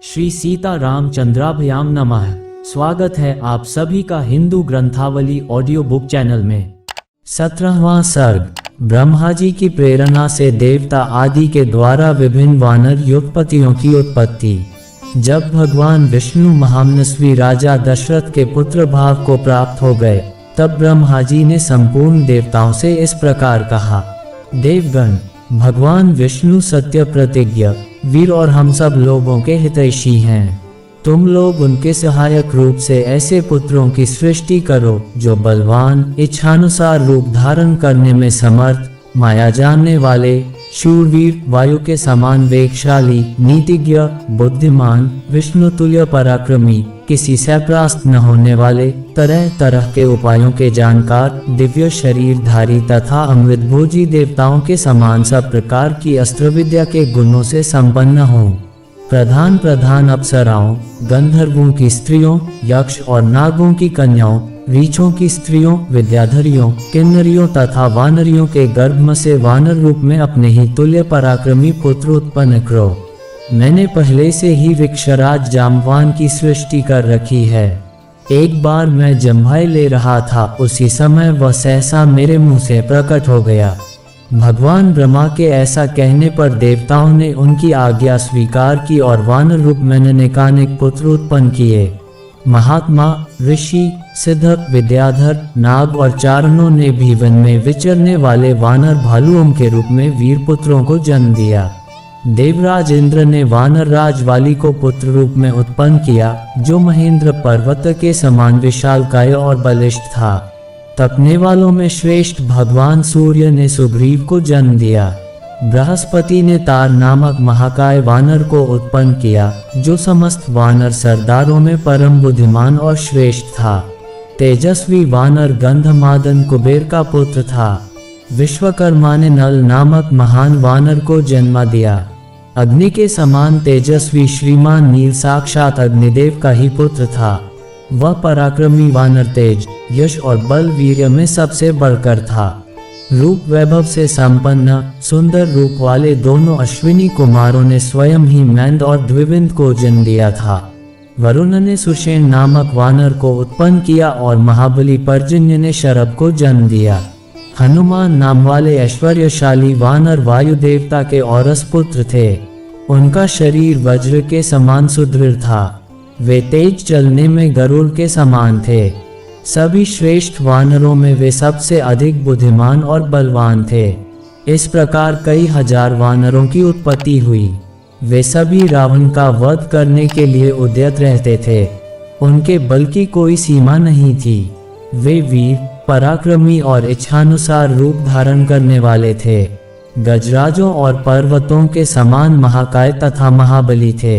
श्री सीता रामचंद्राभ्याम नमः। स्वागत है आप सभी का हिंदू ग्रंथावली ऑडियो बुक चैनल में। 17वां सर्ग। ब्रह्मा जी की प्रेरणा से देवता आदि के द्वारा विभिन्न वानर युगपतियों की उत्पत्ति। जब भगवान विष्णु महामनस्वी राजा दशरथ के पुत्र भाव को प्राप्त हो गए, तब ब्रह्मा जी ने संपूर्ण देवताओं से इस प्रकार कहा। देवगण, भगवान विष्णु सत्य प्रतिज्ञ, वीर और हम सब लोगों के हितैषी हैं। तुम लोग उनके सहायक रूप से ऐसे पुत्रों की सृष्टि करो जो बलवान, इच्छानुसार रूप धारण करने में समर्थ, माया जानने वाले, शूरवीर, वायु के समान वेगशाली, नीतिज्ञ, बुद्धिमान, विष्णु तुल्य पराक्रमी, किसी से परास्त न होने वाले, तरह तरह के उपायों के जानकार, दिव्य शरीरधारी तथा अमृतभोजी देवताओं के समान सब प्रकार की अस्त्र विद्या के गुणों से संपन्न हों। प्रधान प्रधान अप्सराओं, गंधर्वों की स्त्रियों, यक्ष और नागों की कन्याओं, रीछों की स्त्रियों, विद्याधरियों, किन्नरियों तथा वानरियों के गर्भ से वानर रूप में अपने ही तुल्य पराक्रमी पुत्र उत्पन्न करो। मैंने पहले से ही वृक्षराज जाम्बवान की सृष्टि कर रखी है। एक बार मैं जम्भाई ले रहा था, उसी समय वह सहसा मेरे मुंह से प्रकट हो गया। भगवान ब्रह्मा के ऐसा कहने पर देवताओं ने उनकी आज्ञा स्वीकार की और वानर रूप में अनेकानेक पुत्र उत्पन्न किए। महात्मा, ऋषि, सिद्ध, विद्याधर, नाग और चारणों ने भी वन में विचरने वाले वानर भालुओं के रूप में वीर पुत्रों को जन्म दिया। देवराज इंद्र ने वानर राज वाली को पुत्र रूप में उत्पन्न किया, जो महेंद्र पर्वत के समान विशालकाय और बलिष्ठ था। तपने वालों में श्रेष्ठ भगवान सूर्य ने सुग्रीव को जन्म दिया। बृहस्पति ने तार नामक महाकाय वानर को उत्पन्न किया, जो समस्त वानर सरदारों में परम बुद्धिमान और श्रेष्ठ था। तेजस्वी वानर गंधमादन कुबेर का पुत्र था। विश्वकर्मा ने नल नामक महान वानर को जन्म दिया। अग्नि के समान तेजस्वी श्रीमान नील साक्षात अग्निदेव का ही पुत्र था। वह पराक्रमी वानर तेज, यश और बल वीर्य में सबसे बढ़कर था। रूप वैभव से संपन्न सुंदर रूप वाले दोनों अश्विनी कुमारों ने स्वयं ही मैंद और द्विविंद को जन्म दिया था। वरुण ने सुषेण नामक वानर को उत्पन्न किया और महाबली पर्जन्य ने शरभ को जन्म दिया। हनुमान नाम वाले ऐश्वर्यशाली वानर वायु देवता के औरस पुत्र थे। उनका शरीर वज्र के समान सुदृढ़ था। वे तेज चलने में गरुड़ के समान थे। सभी श्रेष्ठ वानरों में वे सबसे अधिक बुद्धिमान और बलवान थे। इस प्रकार कई हजार वानरों की उत्पत्ति हुई। वे सभी रावण का वध करने के लिए उद्यत रहते थे। उनके बल की कोई सीमा नहीं थी। वे वीर, पराक्रमी और इच्छानुसार रूप धारण करने वाले थे। गजराजों और पर्वतों के समान महाकाय तथा महाबली थे।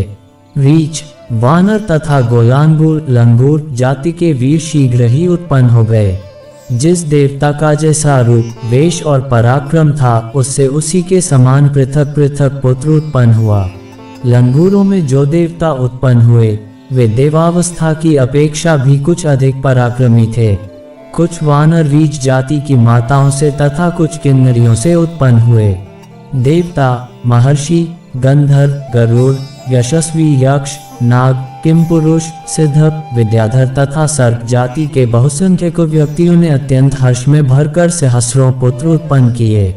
रीछ, वानर तथा गोलांगूर, लंगूर जाति के वीर शीघ्र ही उत्पन्न हो गए। जिस देवता का जैसा रूप, वेश और पराक्रम था, उससे उसी के समान पृथक पृथक पुत्र उत्पन्न हुआ। लंगूरों में जो देवता उत्पन्न हुए, वे देवावस्था की अपेक्षा भी कुछ अधिक पराक्रमी थे। कुछ वानर रीछ जाति की माताओं से तथा कुछ किन्नरियों से उत्पन्न हुए। देवता, महर्षि, गंधर्व, गरुड़, यशस्वी यक्ष, नाग, किमपुरुष, सिद्ध, विद्याधर तथा सर्प जाति के बहुसंख्यक व्यक्तियों ने अत्यंत हर्ष में भरकर सहस्रों पुत्र उत्पन्न किए।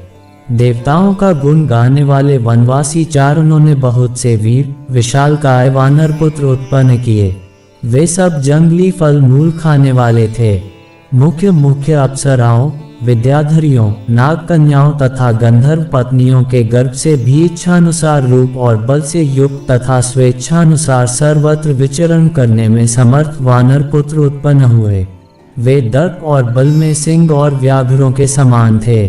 देवताओं का गुण गाने वाले वनवासी चारणों ने बहुत से वीर, विशालकाय वानर पुत्र उत्पन्न किए। वे सब जंगली फल मूल खाने वाले थे। मुख्य मुख्य अप्सराओं, विद्याधरियों, नाग कन्याओं तथा गंधर्व पत्नियों के गर्भ से भी इच्छानुसार रूप और बल से युक्त तथा स्वेच्छानुसार सर्वत्र विचरण करने में समर्थ वानर पुत्र उत्पन्न हुए। वे दर्प और बल में सिंह और व्याघ्रों के समान थे।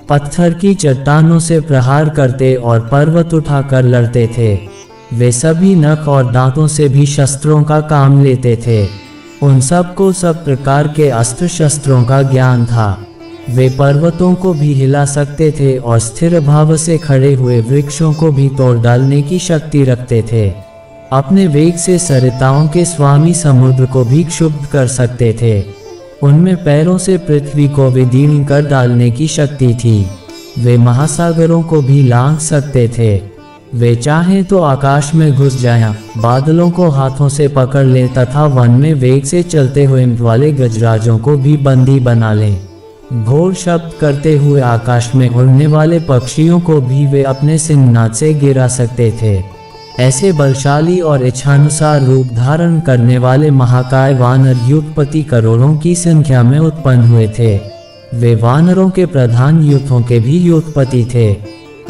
पत्थर की चट्टानों से प्रहार करते और पर्वत उठाकर लड़ते थे। वे सभी नख और दांतों से भी शस्त्रों का काम लेते थे। उन सबको सब प्रकार के अस्त्र शस्त्रों का ज्ञान था। वे पर्वतों को भी हिला सकते थे और स्थिर भाव से खड़े हुए वृक्षों को भी तोड़ डालने की शक्ति रखते थे। अपने वेग से सरिताओं के स्वामी समुद्र को भी क्षुब्ध कर सकते थे। उनमें पैरों से पृथ्वी को विदीर्ण कर डालने की शक्ति थी। वे महासागरों को भी लांघ सकते थे। वे चाहें तो आकाश में घुस जाएं, बादलों को हाथों से पकड़ लें तथा वन में वेग से चलते हुए वाले गजराजों को भी बंदी बना लें। घोर शब्द करते हुए आकाश में उड़ने वाले पक्षियों को भी वे अपने सिंहनाद से गिरा सकते थे। ऐसे बलशाली और इच्छानुसार रूप धारण करने वाले महाकाय वानर युद्धपति करोड़ों की संख्या में उत्पन्न हुए थे। वे वानरों के प्रधान युद्धों के भी युद्धपति थे।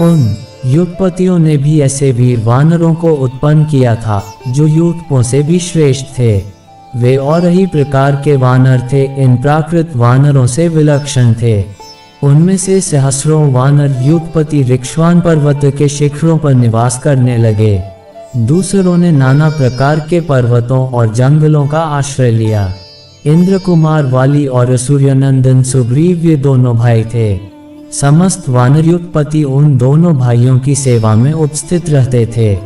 उन युद्धपतियों ने भी ऐसे वीर वानरों को उत्पन्न किया था जो युद्धपों से भी श्रेष्ठ थे। वे और ही प्रकार के वानर थे, इन प्राकृत वानरों से विलक्षण थे। उनमें से सहस्रों वानर युद्धपति ऋक्ष्वान पर्वत के शिखरों पर निवास करने लगे। दूसरों ने नाना प्रकार के पर्वतों और जंगलों का आश्रय लिया। इंद्र कुमार वाली और सूर्यनंदन सुग्रीव ये दोनों भाई थे। समस्त वानर युद्धपति उन दोनों भाइयों की सेवा में उपस्थित रहते थे।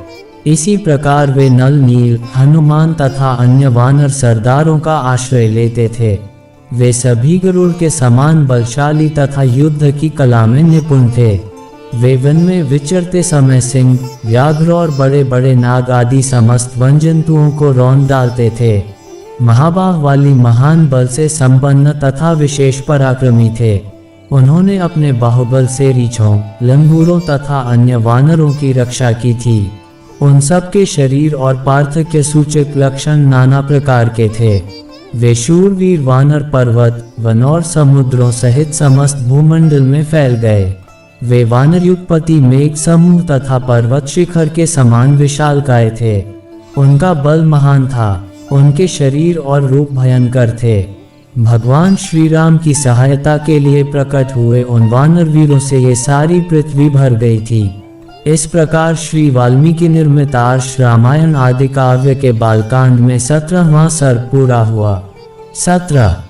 इसी प्रकार वे नल, नील, हनुमान तथा अन्य वानर सरदारों का आश्रय लेते थे। वे सभी गरुड़ के समान बलशाली तथा युद्ध की कला में निपुण थे। वे वन में विचरते समय सिंह, व्याघ्र और बड़े बड़े नाग आदि समस्त वन जंतुओं को रौंद डालते थे। महाबाह वाली महान बल से संपन्न तथा विशेष पराक्रमी थे। उन्होंने अपने बाहुबल से रीछों, लंगूरों तथा अन्य वानरों की रक्षा की थी। उन सब के शरीर और पार्थक्य सूचक लक्षण नाना प्रकार के थे। वे शूरवीर वानर पर्वत, वन और समुद्रों सहित समस्त भूमंडल में फैल गए। वे वानर युद्धपति मेघ समूह तथा पर्वत शिखर के समान विशालकाय थे। उनका बल महान था, उनके शरीर और रूप भयंकर थे। भगवान श्री राम की सहायता के लिए प्रकट हुए उन वानर वीरों से ये सारी पृथ्वी भर गई थी। इस प्रकार श्री वाल्मीकि निर्मित आर्ष रामायण आदि काव्य के बालकांड में 17वां सर्ग पूरा हुआ। 17